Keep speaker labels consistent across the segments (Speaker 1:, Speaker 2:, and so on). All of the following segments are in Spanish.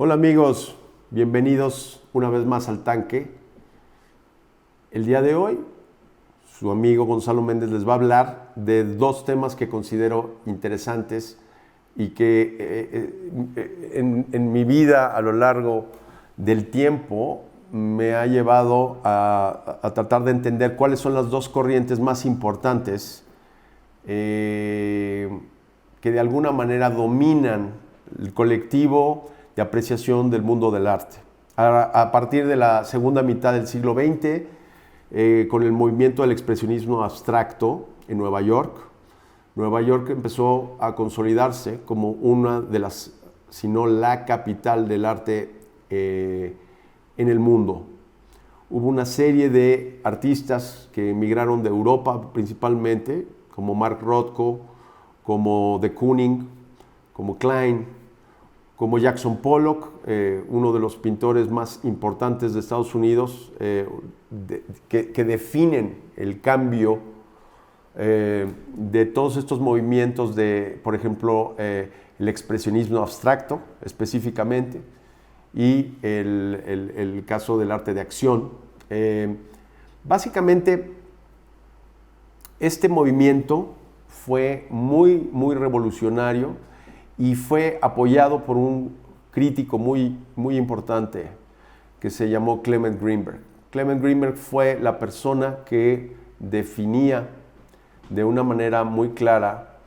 Speaker 1: Hola amigos, bienvenidos una vez más al Tanque. El día de hoy, su amigo Gonzalo Méndez les va a hablar de dos temas que considero interesantes y que en mi vida a lo largo del tiempo me ha llevado a tratar de entender cuáles son las dos corrientes más importantes que de alguna manera dominan el colectivo de apreciación del mundo del arte. A partir de la segunda mitad del siglo XX, con el movimiento del expresionismo abstracto en Nueva York, Nueva York empezó a consolidarse como una de las, si no la capital del arte en el mundo. Hubo una serie de artistas que emigraron de Europa principalmente, como Mark Rothko, como de Kooning, como Klein, como Jackson Pollock, uno de los pintores más importantes de Estados Unidos, que definen el cambio de todos estos movimientos de, por ejemplo, el expresionismo abstracto específicamente, y el caso del arte de acción. Básicamente, este movimiento fue muy revolucionario y fue apoyado por un crítico muy importante que se llamó Clement Greenberg. Clement Greenberg fue la persona que definía de una manera muy clara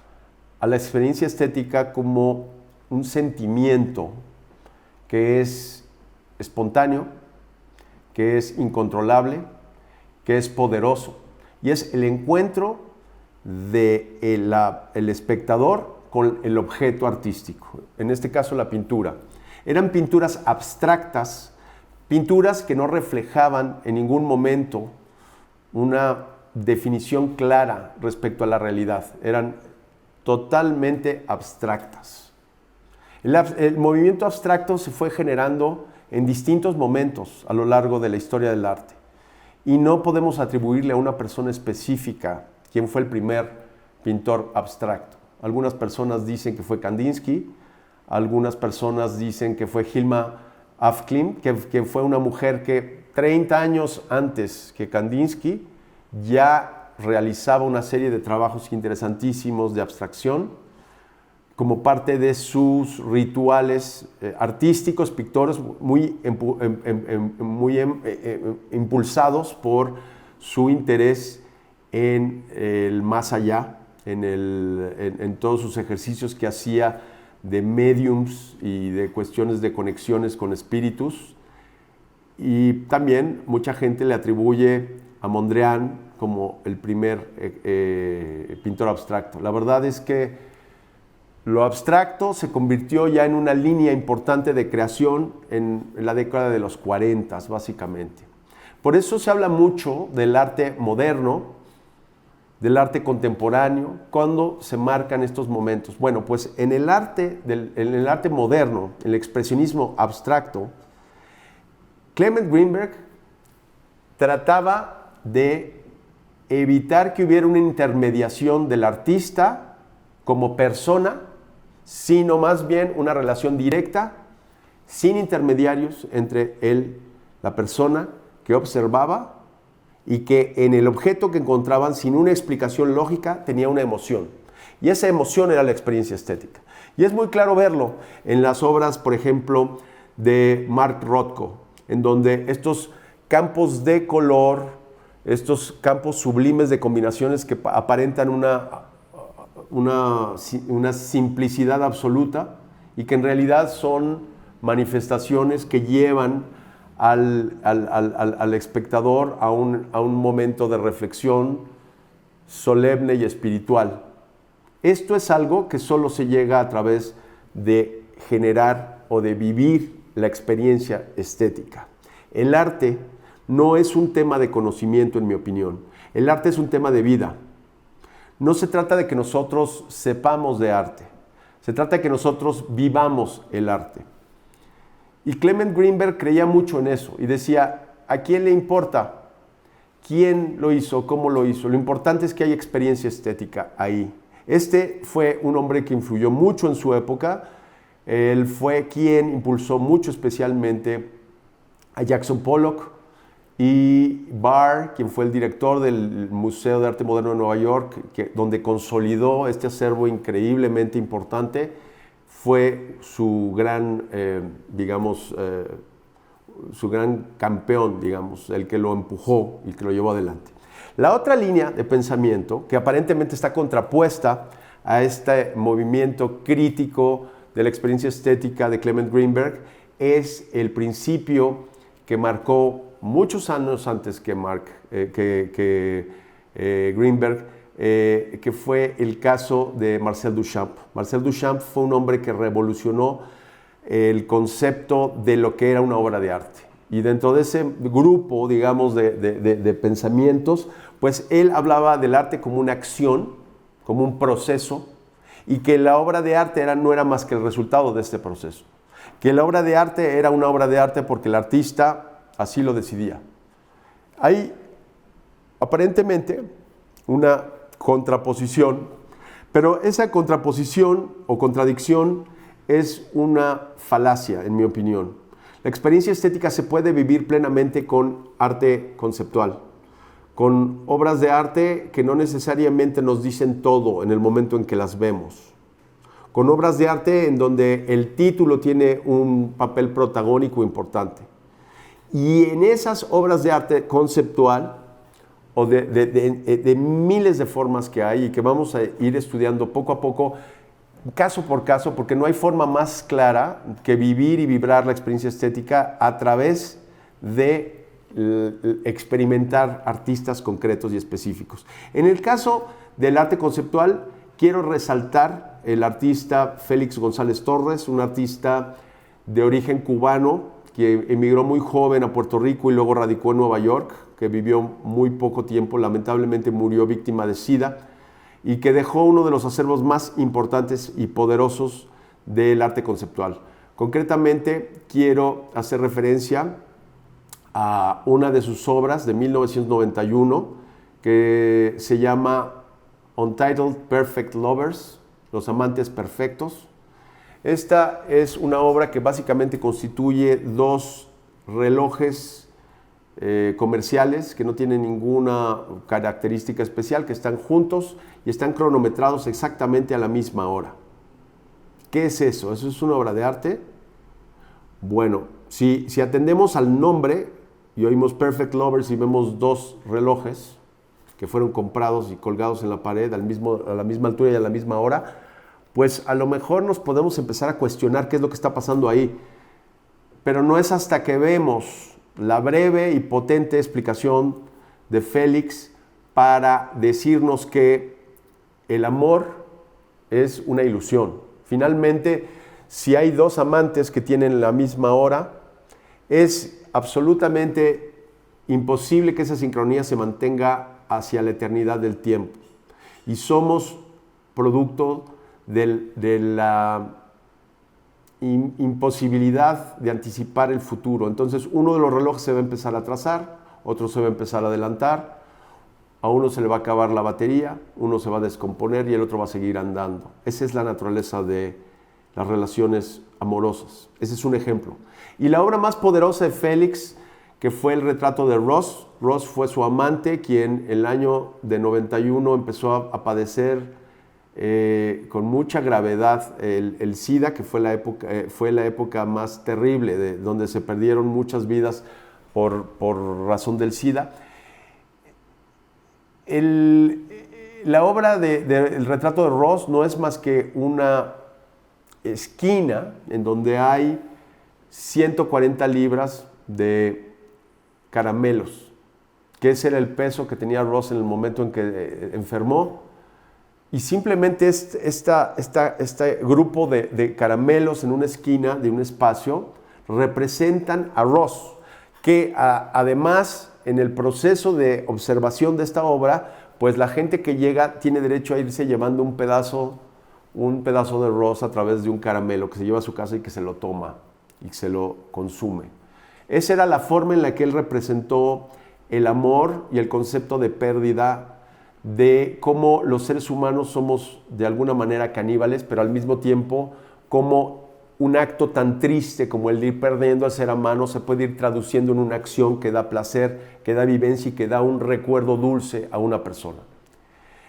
Speaker 1: a la experiencia estética como un sentimiento que es espontáneo, que es incontrolable, que es poderoso, y es el encuentro del espectador con el objeto artístico, en este caso la pintura. Eran pinturas abstractas, pinturas que no reflejaban en ningún momento una definición clara respecto a la realidad, eran totalmente abstractas. El movimiento abstracto se fue generando en distintos momentos a lo largo de la historia del arte, y no podemos atribuirle a una persona específica quién fue el primer pintor abstracto. Algunas personas dicen que fue Kandinsky, algunas personas dicen que fue Hilma af Klint, que fue una mujer que 30 años antes que Kandinsky ya realizaba una serie de trabajos interesantísimos de abstracción como parte de sus rituales artísticos, pictóricos, muy impulsados por su interés en el más allá, en todos sus ejercicios que hacía de mediums y de cuestiones de conexiones con espíritus. Y también mucha gente le atribuye a Mondrian como el primer pintor abstracto. La verdad es que lo abstracto se convirtió ya en una línea importante de creación en la década de los 40, básicamente. Por eso se habla mucho del arte moderno, del arte contemporáneo, cuando se marcan estos momentos. Bueno, pues en el arte moderno, el expresionismo abstracto, Clement Greenberg trataba de evitar que hubiera una intermediación del artista como persona, sino más bien una relación directa, sin intermediarios entre él, la persona que observaba, y que en el objeto que encontraban, sin una explicación lógica, tenía una emoción. Y esa emoción era la experiencia estética. Y es muy claro verlo en las obras, por ejemplo, de Mark Rothko, en donde estos campos de color, estos campos sublimes de combinaciones que aparentan una simplicidad absoluta y que en realidad son manifestaciones que llevan al espectador a un momento de reflexión solemne y espiritual. Esto es algo que solo se llega a través de generar o de vivir la experiencia estética. El arte no es un tema de conocimiento, en mi opinión. El arte es un tema de vida. No se trata de que nosotros sepamos de arte. Se trata de que nosotros vivamos el arte. Y Clement Greenberg creía mucho en eso y decía, ¿a quién le importa quién lo hizo, cómo lo hizo? Lo importante es que haya experiencia estética ahí. Este fue un hombre que influyó mucho en su época, Él fue quien impulsó mucho especialmente a Jackson Pollock y Barr, quien fue el director del Museo de Arte Moderno de Nueva York, donde consolidó este acervo increíblemente importante, fue su gran, su gran campeón, digamos, el que lo empujó y que lo llevó adelante. La otra línea de pensamiento, que aparentemente está contrapuesta a este movimiento crítico de la experiencia estética de Clement Greenberg, es el principio que marcó muchos años antes que Greenberg, que fue el caso de Marcel Duchamp. Marcel Duchamp fue un hombre que revolucionó el concepto de lo que era una obra de arte. Y dentro de ese grupo, digamos, de pensamientos, pues él hablaba del arte como una acción, como un proceso, y que la obra de arte no era más que el resultado de este proceso. Que la obra de arte era una obra de arte porque el artista así lo decidía. Hay aparentemente una contraposición, pero esa contraposición o contradicción es una falacia, en mi opinión. La experiencia estética se puede vivir plenamente con arte conceptual, con obras de arte que no necesariamente nos dicen todo en el momento en que las vemos, con obras de arte en donde el título tiene un papel protagónico importante. Y en esas obras de arte conceptual, o de miles de formas que hay y que vamos a ir estudiando poco a poco, caso por caso, porque no hay forma más clara que vivir y vibrar la experiencia estética a través de experimentar artistas concretos y específicos. En el caso del arte conceptual, quiero resaltar el artista Félix González Torres, un artista de origen cubano que emigró muy joven a Puerto Rico y luego radicó en Nueva York, que vivió muy poco tiempo, lamentablemente murió víctima de SIDA, y que dejó uno de los acervos más importantes y poderosos del arte conceptual. Concretamente, quiero hacer referencia a una de sus obras de 1991, que se llama Untitled Perfect Lovers, Los Amantes Perfectos. Esta es una obra que básicamente constituye dos relojes comerciales que no tienen ninguna característica especial, que están juntos y están cronometrados exactamente a la misma hora. ¿Qué es eso? ¿Eso es una obra de arte? Bueno, si atendemos al nombre y oímos Perfect Lovers y vemos dos relojes que fueron comprados y colgados en la pared a la misma altura y a la misma hora, pues a lo mejor nos podemos empezar a cuestionar qué es lo que está pasando ahí. Pero no es hasta que vemos la breve y potente explicación de Félix para decirnos que el amor es una ilusión. Finalmente, si hay dos amantes que tienen la misma hora, es absolutamente imposible que esa sincronía se mantenga hacia la eternidad del tiempo. Y somos producto de la imposibilidad de anticipar el futuro. Entonces, uno de los relojes se va a empezar a atrasar, otro se va a empezar a adelantar, a uno se le va a acabar la batería, uno se va a descomponer y el otro va a seguir andando. Esa es la naturaleza de las relaciones amorosas. Ese es un ejemplo. Y la obra más poderosa de Félix, que fue el retrato de Ross. Ross fue su amante, quien el año de 91 empezó a padecer con mucha gravedad el SIDA, que fue la época más terrible, donde se perdieron muchas vidas por razón del SIDA. La obra del retrato de Ross no es más que una esquina en donde hay 140 libras de caramelos, que ese era el peso que tenía Ross en el momento en que enfermó. Y simplemente este grupo de caramelos en una esquina de un espacio representan a Ross, que además en el proceso de observación de esta obra, pues la gente que llega tiene derecho a irse llevando un pedazo de Ross a través de un caramelo que se lleva a su casa y que se lo toma y se lo consume. Esa era la forma en la que él representó el amor y el concepto de pérdida, de cómo los seres humanos somos de alguna manera caníbales, pero al mismo tiempo cómo un acto tan triste como el de ir perdiendo al ser amado se puede ir traduciendo en una acción que da placer, que da vivencia y que da un recuerdo dulce a una persona.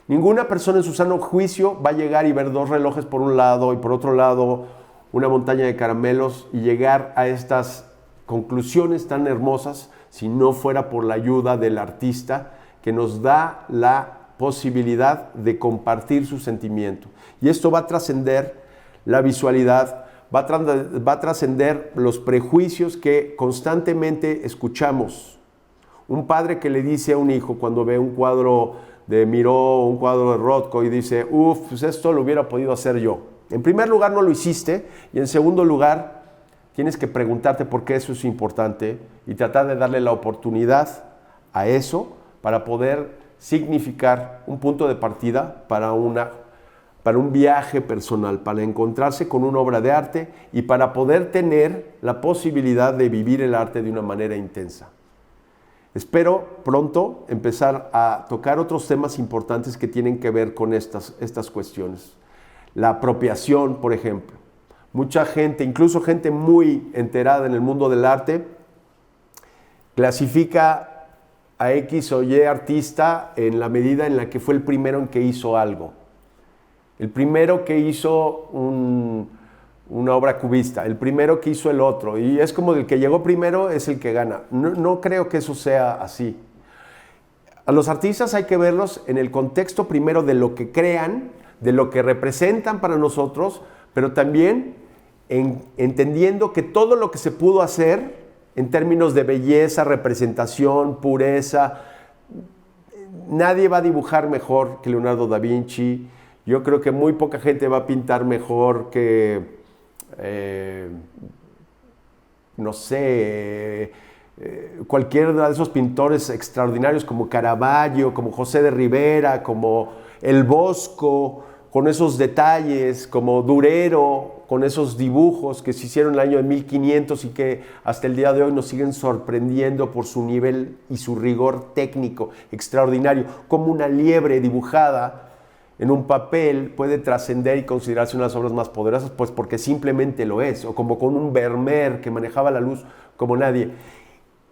Speaker 1: Ninguna persona en su sano juicio va a llegar y ver dos relojes por un lado y por otro lado una montaña de caramelos y llegar a estas conclusiones tan hermosas si no fuera por la ayuda del artista que nos da la posibilidad de compartir su sentimiento. Y esto va a trascender la visualidad, va a trascender los prejuicios que constantemente escuchamos. Un padre que le dice a un hijo cuando ve un cuadro de Miró, un cuadro de Rothko y dice, pues esto lo hubiera podido hacer yo. En primer lugar no lo hiciste y en segundo lugar tienes que preguntarte por qué eso es importante y tratar de darle la oportunidad a eso para poder significar un punto de partida para un viaje personal, para encontrarse con una obra de arte y para poder tener la posibilidad de vivir el arte de una manera intensa. Espero pronto empezar a tocar otros temas importantes que tienen que ver con estas cuestiones. La apropiación, por ejemplo. Mucha gente, incluso gente muy enterada en el mundo del arte, clasifica a X o Y artista en la medida en la que fue el primero en que hizo algo. El primero que hizo una obra cubista, el primero que hizo el otro, y es como el que llegó primero es el que gana. No creo que eso sea así. A los artistas hay que verlos en el contexto primero de lo que crean, de lo que representan para nosotros, pero también entendiendo que todo lo que se pudo hacer en términos de belleza, representación, pureza, nadie va a dibujar mejor que Leonardo da Vinci. Yo creo que muy poca gente va a pintar mejor que, cualquiera de esos pintores extraordinarios como Caravaggio, como José de Rivera, como El Bosco, con esos detalles, como Durero, con esos dibujos que se hicieron en el año de 1500 y que hasta el día de hoy nos siguen sorprendiendo por su nivel y su rigor técnico extraordinario. Como una liebre dibujada en un papel puede trascender y considerarse una de las obras más poderosas, pues porque simplemente lo es, o como con un Vermeer que manejaba la luz como nadie.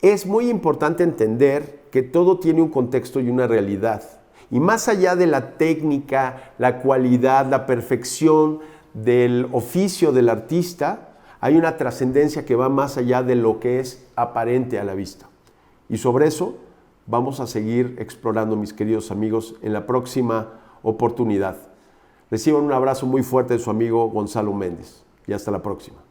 Speaker 1: Es muy importante entender que todo tiene un contexto y una realidad. Y más allá de la técnica, la cualidad, la perfección del oficio del artista, hay una trascendencia que va más allá de lo que es aparente a la vista. Y sobre eso vamos a seguir explorando, mis queridos amigos, en la próxima oportunidad. Reciban un abrazo muy fuerte de su amigo Gonzalo Méndez y hasta la próxima.